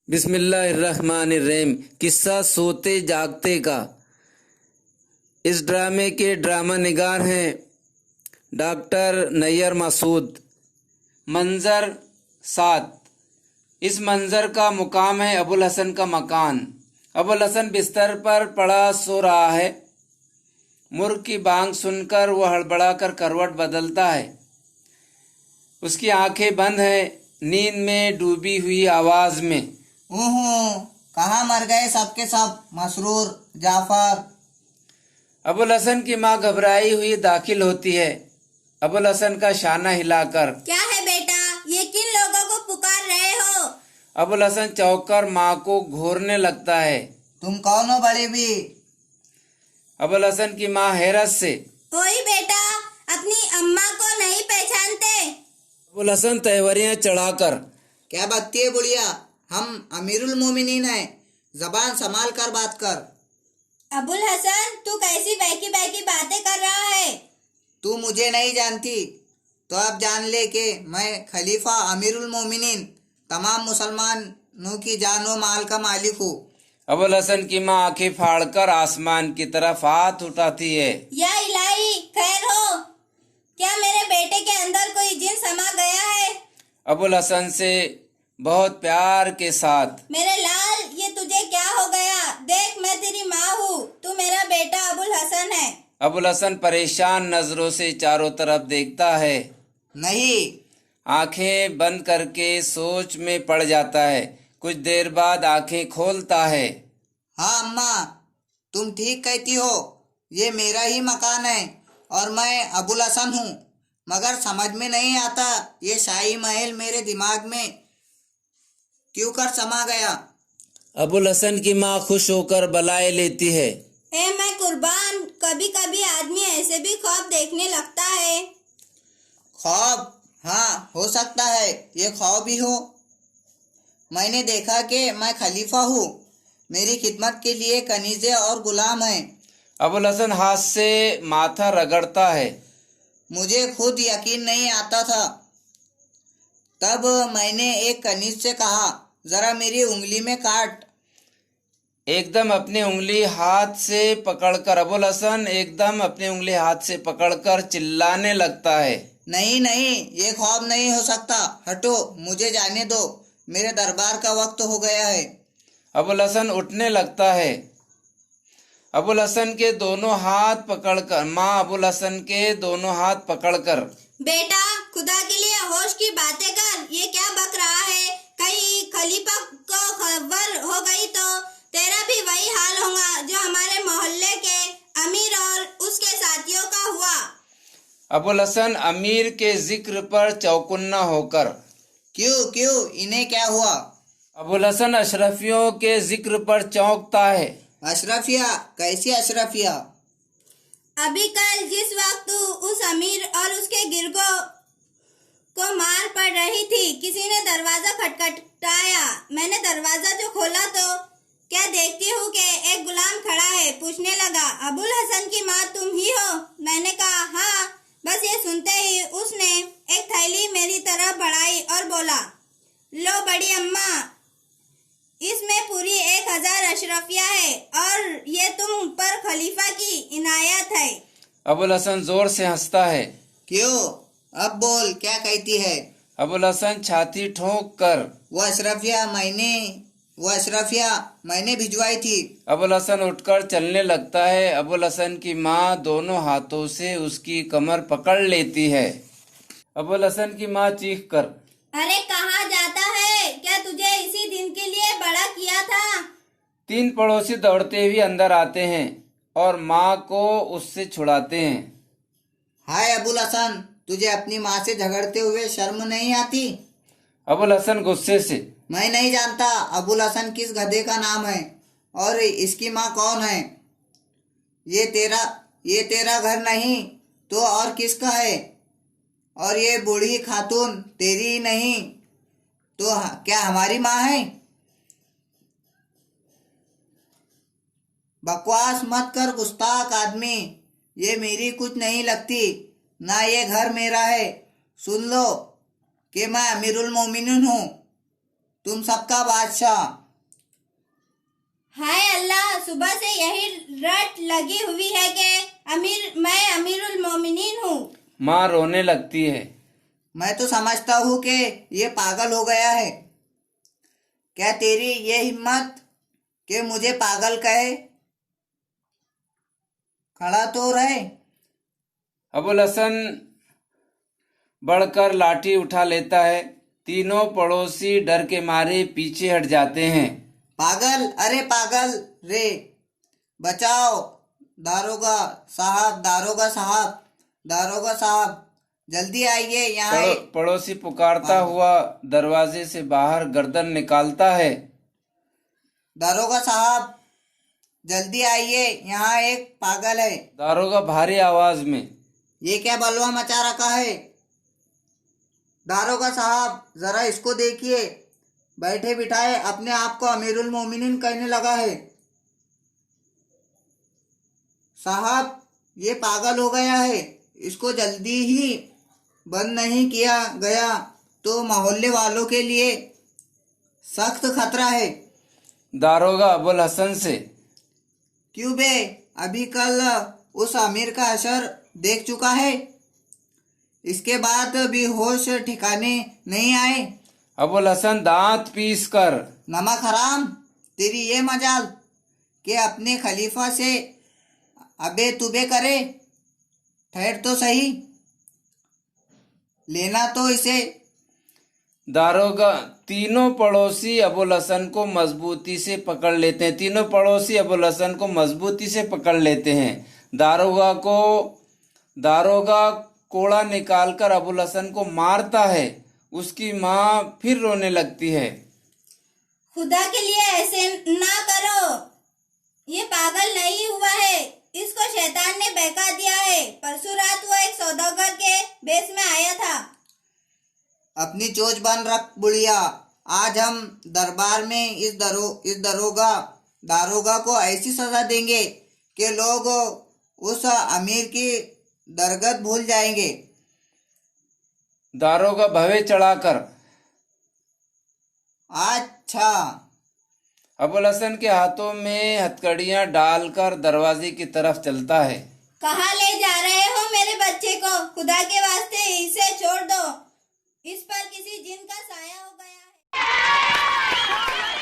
बिस्मिल्लाहिर्रहमानिर्रहीम। किस्सा सोते जागते का। इस ड्रामे के ड्रामा निगार हैं डॉक्टर नैयर मासूद। मंजर 7। इस मंजर का मुकाम है अबुल हसन का मकान। अबुल हसन बिस्तर पर पड़ा सो रहा है। मुर्ग की बांग सुनकर वह हड़बड़ाकर करवट बदलता है। उसकी आंखें बंद हैं, नींद में डूबी हुई आवाज में। कहाँ मर गए सबके सब? मसरूर, जाफर। अबुल हसन की माँ घबराई हुई दाखिल होती है, अबुल हसन का शाना हिलाकर। क्या है बेटा, ये किन लोगों को पुकार रहे हो? अबुल हसन चौंककर माँ को घूरने लगता है। तुम कौन हो बड़े भी? अबुल हसन की माँ हैरत से। ओए बेटा, अपनी अम्मा को नहीं पहचानते? अबुल हसन तहवरियाँ चढ़ाकर। क्या बकती है बुढ़िया? हम अमीरुल मोमिनीन हैं, जबान संभाल कर बात कर। अबुल हसन, तू कैसी बहकी बहकी बातें कर रहा है? तू मुझे नहीं जानती तो अब जान ले कि मैं खलीफा अमीरुल मोमिनीन, तमाम मुसलमानों की जान व माल का मालिक हूँ। अबुल हसन की माँ आंखें फाड़कर आसमान की तरफ हाथ उठाती है। या इलाही, खैर हो? क्या मेरे बेटे के अंदर कोई जिन समा गया है? अबुल हसन से बहुत प्यार के साथ। मेरे लाल, ये तुझे क्या हो गया? देख, मैं तेरी माँ हूँ, तू मेरा बेटा अबुल हसन है। अबुल हसन परेशान नजरों से चारों तरफ देखता है। नहीं। आंखें बंद करके सोच में पड़ जाता है। कुछ देर बाद आंखें खोलता है। हाँ अम्मा, तुम ठीक कहती हो, ये मेरा ही मकान है और मैं अबुल हसन हूँ। मगर समझ में नहीं आता ये शाही महल मेरे दिमाग में क्यों कर समा गया। अबुल हसन की माँ खुश होकर बलाए लेती है। ए मैं कुर्बान, कभी कभी आदमी ऐसे भी ख्वाब देखने लगता है। ख्वाब? हाँ, हो सकता है ये ख्वाब ही हो। मैंने देखा कि मैं खलीफा हूँ, मेरी खिदमत के लिए कनीज़े और गुलाम हैं। अबुल हसन हाथ से माथा रगड़ता है। मुझे खुद यकीन नहीं आता था। तब मैंने एक कनीज से कहा, जरा मेरी उंगली में काट। एकदम अपनी उंगली हाथ से पकड़कर अबुल हसन एकदम अपनी उंगली हाथ से पकड़कर चिल्लाने लगता है। नहीं नहीं, ये ख्वाब नहीं हो सकता, हटो, मुझे जाने दो, मेरे दरबार का वक्त हो गया है। अबुल हसन उठने लगता है। अबुल हसन के दोनों हाथ पकड़कर माँ अबुल हसन के दोनों हाथ पकड़कर। बेटा, खुदा के लिए होश की बातें कर, ये क्या बक रहा है? कहीं खलीफा को खबर हो गई तो तेरा भी वही हाल होगा जो हमारे मोहल्ले के अमीर और उसके साथियों का हुआ। अबुल हसन अमीर के जिक्र पर चौकुन्ना होकर। क्यों क्यों, इन्हें क्या हुआ? अबुल हसन अशरफियों के जिक्र पर चौंकता है। अशरफिया? कैसी अशरफिया? अभी कल जिस वक्त उस अमीर और उसके गिरगों को मार पड़ रही थी, किसी ने दरवाजा खटखटाया। मैंने दरवाजा जो खोला तो क्या देखती हूँ कि एक गुलाम खड़ा है। पूछने लगा, अबुल हसन की माँ तुम ही हो? मैंने कहा हाँ। बस ये सुनते ही उसने एक थैली मेरी तरफ बढ़ाई और बोला, लो बड़ी अम्मा, इसमें पूरी 1000 अशरफिया है और ये तुम पर खलीफा की इनायत है। अबुल हसन जोर से हंसता है। क्यों? अब बोल, क्या कहती है? अबुल हसन छाती ठोक कर। वो अशरफिया मैंने भिजवाई थी। अबुल हसन उठकर चलने लगता है। अबुल हसन की माँ दोनों हाथों से उसकी कमर पकड़ लेती है। अबुल हसन की माँ चीख कर, अरे कहाँ जाता है? क्या तुझे इसी दिन के लिए बड़ा किया था? 3 पड़ोसी दौड़ते हुए अंदर आते हैं और माँ को उससे छुड़ाते हैं। हाय अबुल हसन, तुझे अपनी माँ से झगड़ते हुए शर्म नहीं आती? अबुल हसन गुस्से से, मैं नहीं जानता अबुल हसन किस गधे का नाम है और इसकी माँ कौन है। ये तेरा घर नहीं तो और किसका है? और ये बूढ़ी खातून तेरी ही नहीं तो क्या हमारी माँ है? बकवास मत कर गुस्ताख आदमी, ये मेरी कुछ नहीं लगती, ना ये घर मेरा है। सुन लो कि मैं अमीरुल मोमिनीन हूँ। तुम सबका बादशाह। हाय अल्लाह, सुबह से यही रट लगी हुई है कि मैं अमीरुल मोमिनीन हूँ। माँ रोने लगती है। मैं तो समझता हूँ कि ये पागल हो गया है। क्या तेरी ये हिम्मत कि मुझे पागल कहे? खड़ा तो रहे। अबुल हसन बढ़कर लाठी उठा लेता है। तीनों पड़ोसी डर के मारे पीछे हट जाते हैं। पागल, अरे पागल रे, बचाओ। दारोगा साहब, दारोगा साहब, दारोगा साहब, जल्दी आइए यहाँ। पड़ोसी पुकारता हुआ दरवाजे से बाहर गर्दन निकालता है। दारोगा साहब, जल्दी आइए, यहाँ एक पागल है। दारोगा भारी आवाज में, ये क्या बलवा मचा रखा है? दारोगा साहब, जरा इसको देखिए, बैठे बिठाए अपने आप को अमीरुल मोमिनीन कहने लगा है। साहब, ये पागल हो गया है। इसको जल्दी ही बंद नहीं किया गया तो मोहल्ले वालों के लिए सख्त खतरा है। दारोगा अबुल हसन से, क्यों बे, अभी कल उस अमीर का असर देख चुका है, इसके बाद भी होश ठिकाने नहीं आए। अबुल हसन दांत पीस कर, नमक हराम, तेरी ये मजाल कि अपने खलीफा से अबे तुबे करे। ठहर तो सही, लेना तो इसे। दारोगा तीनों पड़ोसी अबुल हसन को मजबूती से पकड़ लेते हैं। तीनों पड़ोसी अबुल हसन को मजबूती से पकड़ लेते हैं। दारोगा कोड़ा निकालकर अबुल हसन को मारता है। उसकी माँ फिर रोने लगती है। खुदा के लिए ऐसे ना करो, ये पागल नहीं हुआ है, इसको शैतान ने बहका दिया है। परसों रात वो एक सौदागर के बेस में आया था। अपनी चोंच बन रख बुढ़िया। आज हम दरबार में इस दारोगा को ऐसी सजा देंगे कि लोग उस अमीर की दरगत भूल जाएंगे। दारोगा भवे चढ़ाकर, अच्छा। अबुल हसन के हाथों में हथकड़ियां डालकर दरवाजे की तरफ चलता है। कहाँ ले जा रहे हो मेरे बच्चे को? खुदा के वास्ते इसे छोड़ दो, इस पर किसी जिन का साया हो गया है।